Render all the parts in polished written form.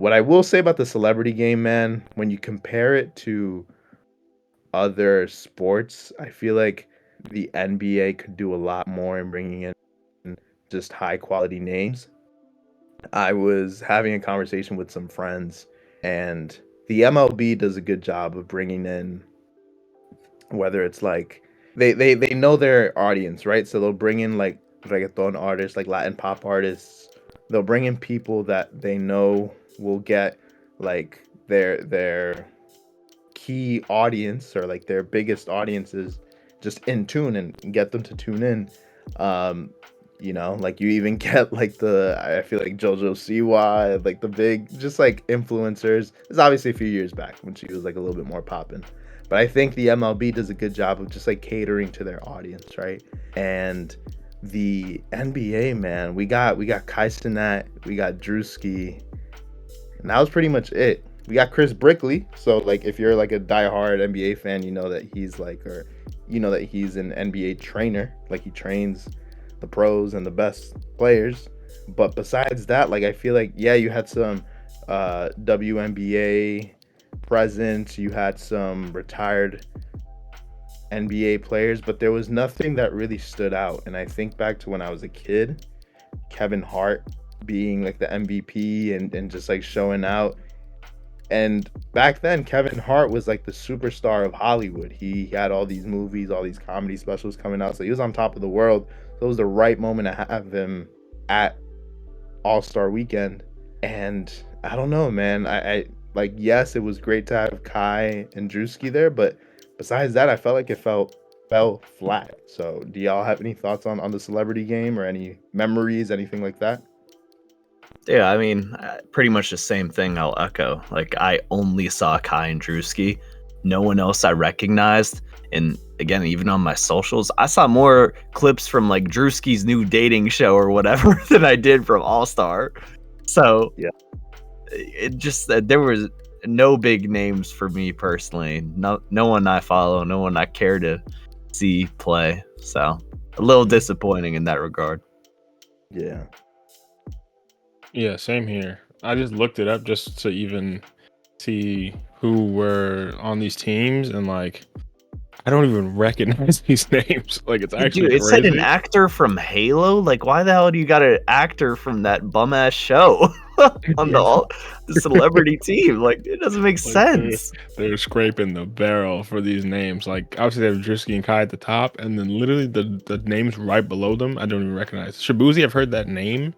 What I will say about the celebrity game, man, when you compare it to other sports, I feel like the NBA could do a lot more in bringing in just high quality names. I was having a conversation with some friends, and the MLB does a good job of bringing in, whether it's like they know their audience, right? So they'll bring in like reggaeton artists, like Latin pop artists. They'll bring in people that they know will get like their key audience or like their biggest audiences just in tune and get them to tune in. Um, like you even get like I feel like JoJo Siwa, like the big just like influencers. It's obviously a few years back when she was like a little bit more poppin'. But I think the MLB does a good job of just like catering to their audience, right? And the NBA, man, we got Kai Cenat, we got Drewski, and that was pretty much it. We got Chris Brickley. So like if you're like a diehard NBA fan, you know that he's like or you know that he's an NBA trainer. Like he trains the pros and the best players. But besides that, like I feel like yeah, you had some WNBA presence, you had some retired NBA players, but there was nothing that really stood out. And I think back to when I was a kid, Kevin Hart being like the MVP and just like showing out. And back then, Kevin Hart was like the superstar of Hollywood. He had all these movies, all these comedy specials coming out. So he was on top of the world. So it was the right moment to have him at All Star Weekend. And I don't know, man. I like, yes, it was great to have Kai and Drewski there, but besides that, I felt like it fell flat. So do y'all have any thoughts on the celebrity game or any memories, anything like that? Yeah, I mean, pretty much the same thing I'll echo. Like, I only saw Kai and Drewski. No one else I recognized. And again, even on my socials, I saw more clips from like Drewski's new dating show or whatever than I did from All Star. So Yeah. it just there was no big names for me personally. No one I follow, no one I care to see play. So a little disappointing in that regard. Yeah. Yeah, same here. I just looked it up just to even see who were on these teams, and like, I don't even recognize these names. Like, it's actually Dude, it said an crazy. actor from Halo. Like, why the hell do you got an actor from that bum ass show on the celebrity team? Like, it doesn't make Like, sense. they're scraping the barrel for these names. Like, obviously they have Drewski and Kai at the top, and then literally the names right below them, I don't even recognize. Shabuzi, I've heard that name,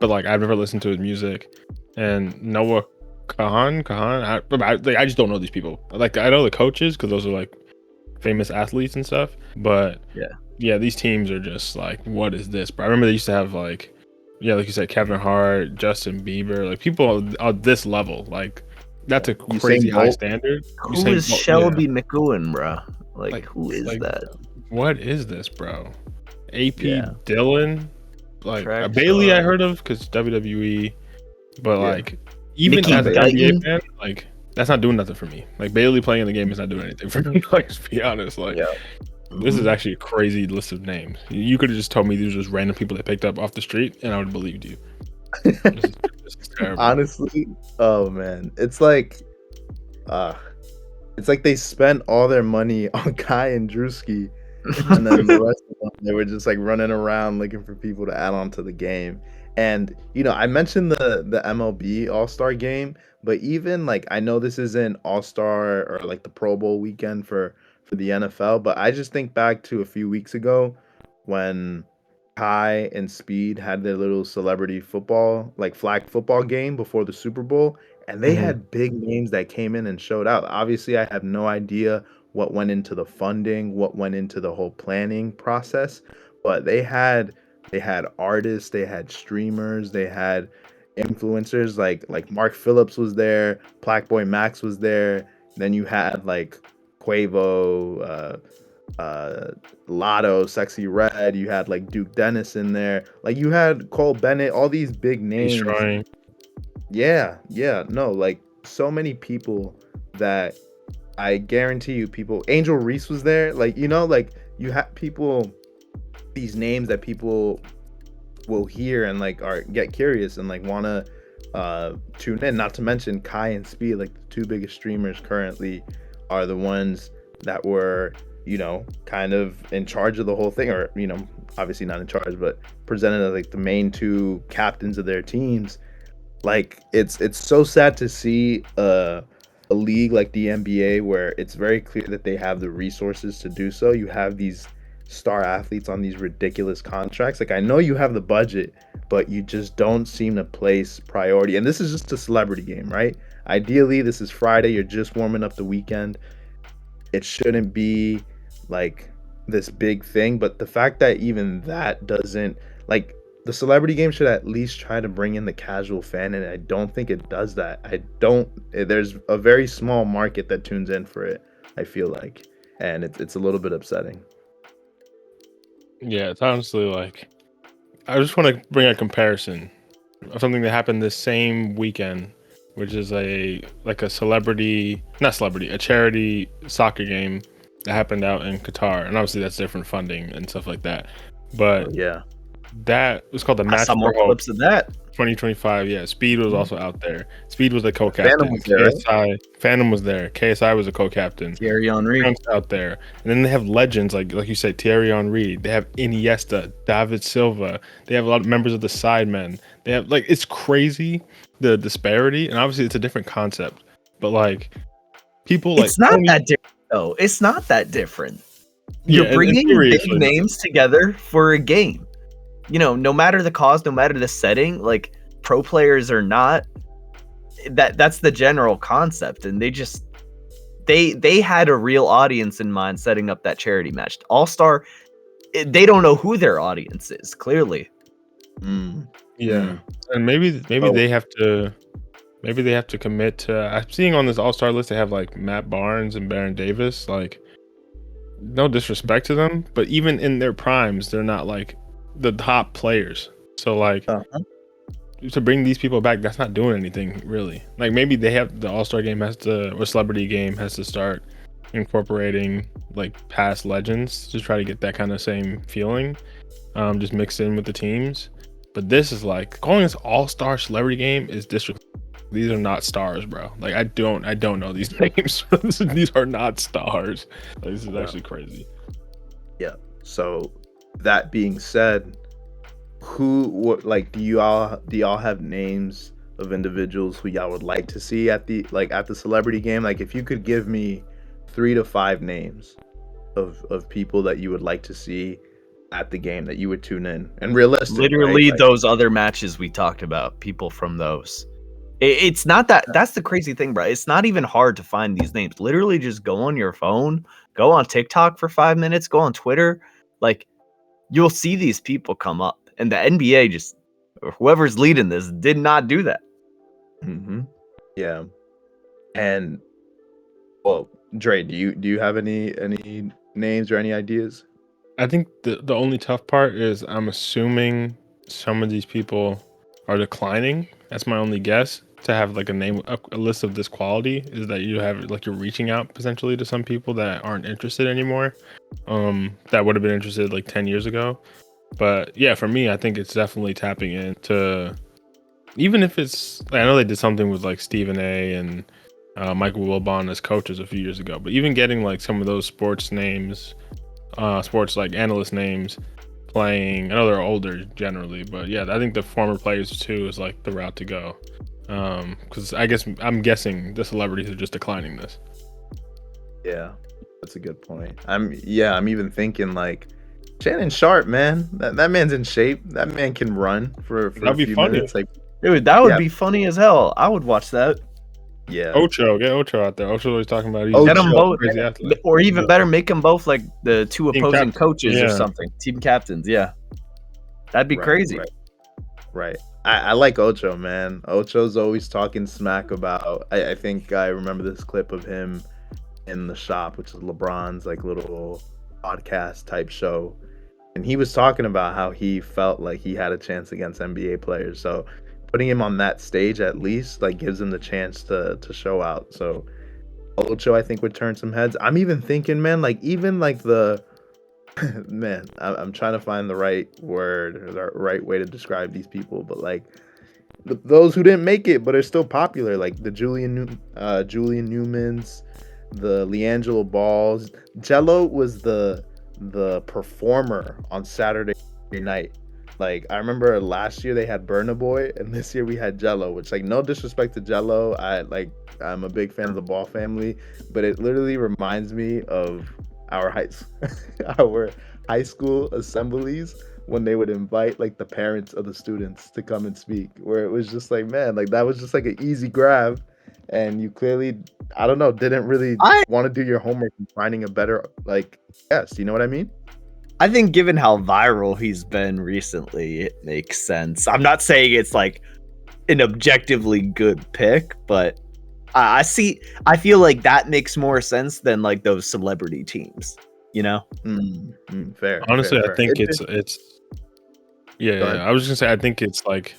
but like I've never listened to his music. And Noah Kahan, I just don't know these people. Like, I know the coaches because those are like famous athletes and stuff. But yeah, these teams are just like, what is this? But I remember they used to have like, yeah, like you said, Kevin Hart, Justin Bieber, like people on this level. Like, that's a crazy high Bolt. standard. Who Usain is Bolt, Shelby McEwen, bro? Like, who is like, that? what is this, bro? AP Yeah. Dylan, like Track Bailey, I star. heard of because WWE, but Yeah. like even Nikki as an Guyton? NBA fan, like that's not doing nothing for me. Like Bailey playing in the game is not doing anything for me. Like, to be honest, like this is actually a crazy list of names. You could have just told me these were just random people that picked up off the street, and I would have believed you. This is terrible. Honestly, oh man, it's like they spent all their money on Kai and Drewski, and then the rest of them, they were just like running around looking for people to add on to the game. And I mentioned the MLB All Star game, but even like I know this isn't All Star or like the Pro Bowl weekend for the NFL, but I just think back to a few weeks ago when Kai and Speed had their little celebrity football, like flag football game before the Super Bowl, and they had big names that came in and showed out. Obviously, I have no idea what went into the funding, what went into the whole planning process, but they had artists, they had streamers, they had influencers like Mark Phillips was there, Black Boy Max was there. Then you had like Quavo, Lotto, Sexy Red. You had like Duke Dennis in there. Like you had Cole Bennett. All these big He's names. trying. Yeah, no, like so many people that I guarantee you, people. Angel Reese was there. Like like you have people, these names that people will hear and like get curious and like wanna tune in. Not to mention Kai and Speed, like the two biggest streamers currently, are the ones that were, kind of in charge of the whole thing, or obviously not in charge, but presented as like the main two captains of their teams. Like it's so sad to see a league like the NBA where it's very clear that they have the resources to do so. You have these star athletes on these ridiculous contracts. Like I know you have the budget, but you just don't seem to place priority. And this is just a celebrity game, right? Ideally, this is Friday. You're just warming up the weekend. It shouldn't be like this big thing. But the fact that even that doesn't, like, the celebrity game should at least try to bring in the casual fan, and I don't think it does that. There's a very small market that tunes in for it, I feel like, and it's a little bit upsetting. Yeah, it's honestly like, I just want to bring a comparison of something that happened this same weekend, which is a charity soccer game that happened out in Qatar, and obviously that's different funding and stuff like that. But Yeah, that was called the I Match saw more for Hope clips of that. 2025. Yeah, Speed was also out there. Speed was the co-captain. Phantom was there, right? Phantom was there. KSI was a co-captain. Thierry Henry. Trump's out there, and then they have legends like you said, Thierry Henry. They have Iniesta, David Silva. They have a lot of members of the Sidemen. They have, like, it's crazy the disparity, and obviously it's a different concept, but like people like It's not that different though. It's not that different. You're Yeah, bringing theory, big it's really names together for a game. No matter the cause, no matter the setting, like pro players or not, that's the general concept. And they had a real audience in mind setting up that charity match. All-Star, they don't know who their audience is, clearly. Yeah, and maybe they have to commit to. I'm seeing on this All-Star list they have like Matt Barnes and Baron Davis. Like, no disrespect to them, but even in their primes, they're not like the top players. So like, to bring these people back, that's not doing anything really. Like, maybe they have the All-Star game or celebrity game has to start incorporating like past legends to try to get that kind of same feeling, just mixed in with the teams. But this is like, calling this All-Star celebrity game is disrespectful. These are not stars, bro. Like, I don't know these names. These are not stars. Like, this is actually crazy. Yeah. So that being said, do y'all have names of individuals who y'all would like to see at the celebrity game? Like, if you could give me 3 to 5 names of people that you would like to see at the game that you would tune in, and realistic, Literally, right? those other matches we talked about, people from those. It's not that. That's the crazy thing, bro. It's not even hard to find these names. Literally, just go on your phone, go on TikTok for 5 minutes, go on Twitter. Like, you'll see these people come up. And the NBA just, whoever's leading this, did not do that. Yeah. And, well, Dre, do you have any names or any ideas? I think the only tough part is I'm assuming some of these people are declining. That's my only guess. To have like a list of this quality is that you have, like, you're reaching out potentially to some people that aren't interested anymore, that would have been interested like 10 years ago. But yeah, for me, I think it's definitely tapping into, even if it's, like, I know they did something with like Stephen A and Michael Wilbon as coaches a few years ago, but even getting like some of those sports names, sports like analyst names playing. I know they're older generally, but yeah, I think the former players too is like the route to go. Because I'm guessing the celebrities are just declining this. Yeah, that's a good point. I'm even thinking like Shannon Sharp, man. That man's in shape. That man can run for That'd a be few funny. minutes. Like, Dude, that would be funny as hell. I would watch that. yeah. Get Ocho out there. Ocho's always talking about he's Ocho. Get them both, crazy athlete. or even better, make them both like the two Team opposing captain. coaches or Yeah. something. Team captains, yeah. That'd be crazy. Right. I like Ocho, man. Ocho's always talking smack about. I think I remember this clip of him in the shop, which is LeBron's like little podcast type show, and he was talking about how he felt like he had a chance against NBA players. So putting him on that stage at least like gives him the chance to show out. So Ocho, I think, would turn some heads. I'm even thinking, man, like even like the I'm trying to find the right word or the right way to describe these people, but like those who didn't make it but are still popular, like the Julian Newmans, the LiAngelo Balls. Jello was the performer on Saturday night. Like I remember last year they had Burna Boy, and this year we had Jello. Which, like, no disrespect to Jello, I'm a big fan of the Ball family, but it literally reminds me of our our high school assemblies when they would invite like the parents of the students to come and speak, where it was just like, man, like that was just like an easy grab, and you clearly, I don't know, didn't really I want to do your homework and finding a better, like, yes, you know what I mean? I think given how viral he's been recently, it makes sense. I'm not saying it's like an objectively good pick, but I feel like that makes more sense than like those celebrity teams, you know? Fair. Honestly, fair, I think It- it's yeah, Go yeah. ahead. I was just gonna say I think it's like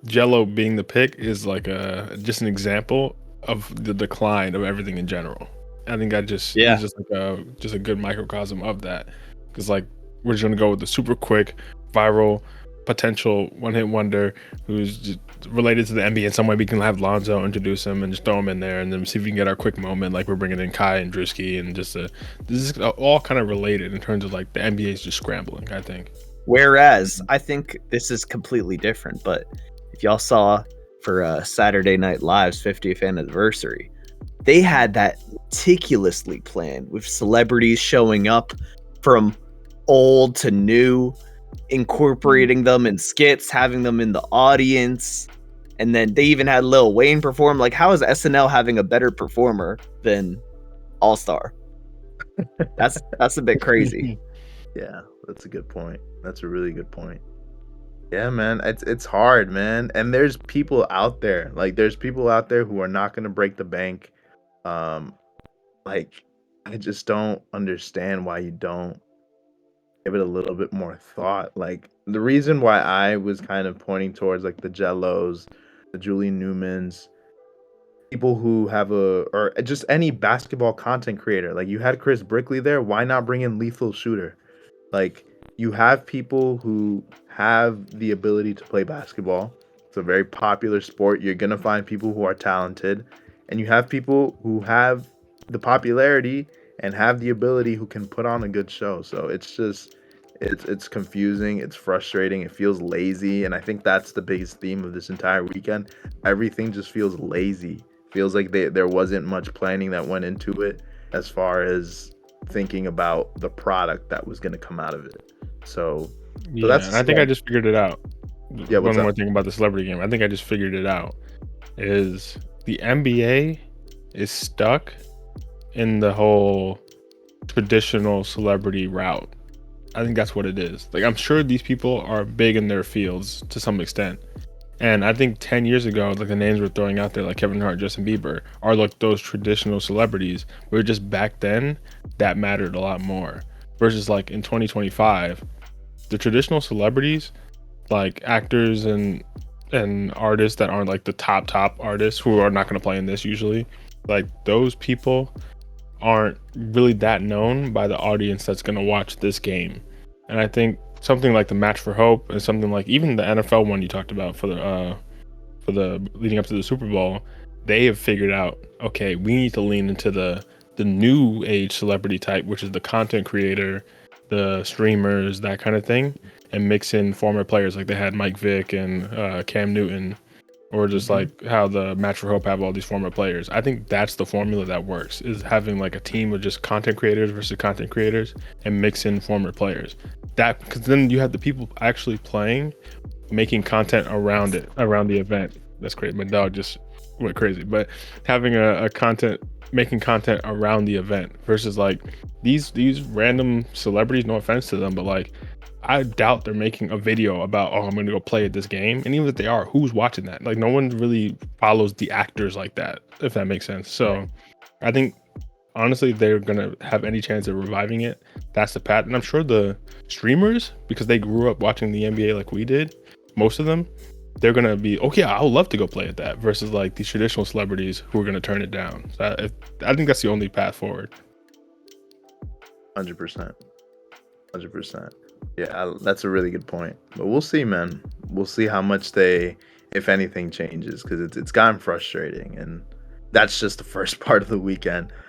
Jello being the pick is like a just an example of the decline of everything in general. I think Yeah. he's just like a good microcosm of that, because like we're just gonna go with the super quick viral potential one hit wonder who's just related to the NBA in some way. We can have Lonzo introduce him and just throw him in there, and then see if we can get our quick moment. Like we're bringing in Kai and Drewski, and just this is all kind of related in terms of like the NBA is just scrambling. I think. Whereas I think this is completely different, but if y'all saw for Saturday Night Live's 50th anniversary, they had that meticulously planned with celebrities showing up from old to new, incorporating them in skits, having them in the audience, and then they even had Lil Wayne perform. Like, how is SNL having a better performer than All Star? That's a bit crazy. Yeah, that's a good point. That's a really good point. Yeah, man, it's hard, man. And there's people out there, like there's people out there who are not gonna break the bank. Um, like I just don't understand why you don't give it a little bit more thought. Like the reason why I was kind of pointing towards like the Jellos, the Julian Newmans, people who have or just any basketball content creator. Like you had Chris Brickley there, why not bring in Lethal Shooter? Like you have people who have the ability to play basketball. It's a very popular sport. You're gonna find people who are talented, and you have people who have the popularity and have the ability who can put on a good show. So it's just it's confusing, it's frustrating, it feels lazy, and I think that's the biggest theme of this entire weekend. Everything just feels lazy. Feels like there wasn't much planning that went into it as far as thinking about the product that was going to come out of it. So Yeah, that's and I think I just figured it out. Yeah, what's One more up? thing about the celebrity game. I think I just figured it out. Is the NBA is stuck in the whole traditional celebrity route. I think that's what it is. Like I'm sure these people are big in their fields to some extent. And I think 10 years ago, like the names we're throwing out there, like Kevin Hart, Justin Bieber, are like those traditional celebrities. Where just back then, that mattered a lot more. Versus like in 2025, the traditional celebrities, like actors and artists that aren't like the top artists who are not going to play in this usually, like those people aren't really that known by the audience that's going to watch this game. And I think something like the Match for Hope and something like even the NFL one you talked about for the leading up to the Super Bowl, they have figured out, okay, we need to lean into the new age celebrity type, which is the content creator, the streamers, that kind of thing, and mix in former players like they had Mike Vick and Cam Newton, or just like how the Match for Hope have all these former players. I think that's the formula that works, is having like a team of just content creators versus content creators and mix in former players. That, because then you have the people actually playing, making content around it, around the event. That's great. My dog just went crazy. But having a content, making content around the event versus like these random celebrities, no offense to them, but like I doubt they're making a video about, oh, I'm going to go play at this game. And even if they are, who's watching that? Like, no one really follows the actors like that, if that makes sense. So I think, honestly, they're going to have any chance of reviving it. That's the path. And I'm sure the streamers, because they grew up watching the NBA like we did, most of them, they're going to be, okay, I would love to go play at that, versus like these traditional celebrities who are going to turn it down. So I think that's the only path forward. 100%. 100%. Yeah, that's a really good point. But we'll see, man. We'll see how much they if anything changes, because it's gotten frustrating, and that's just the first part of the weekend.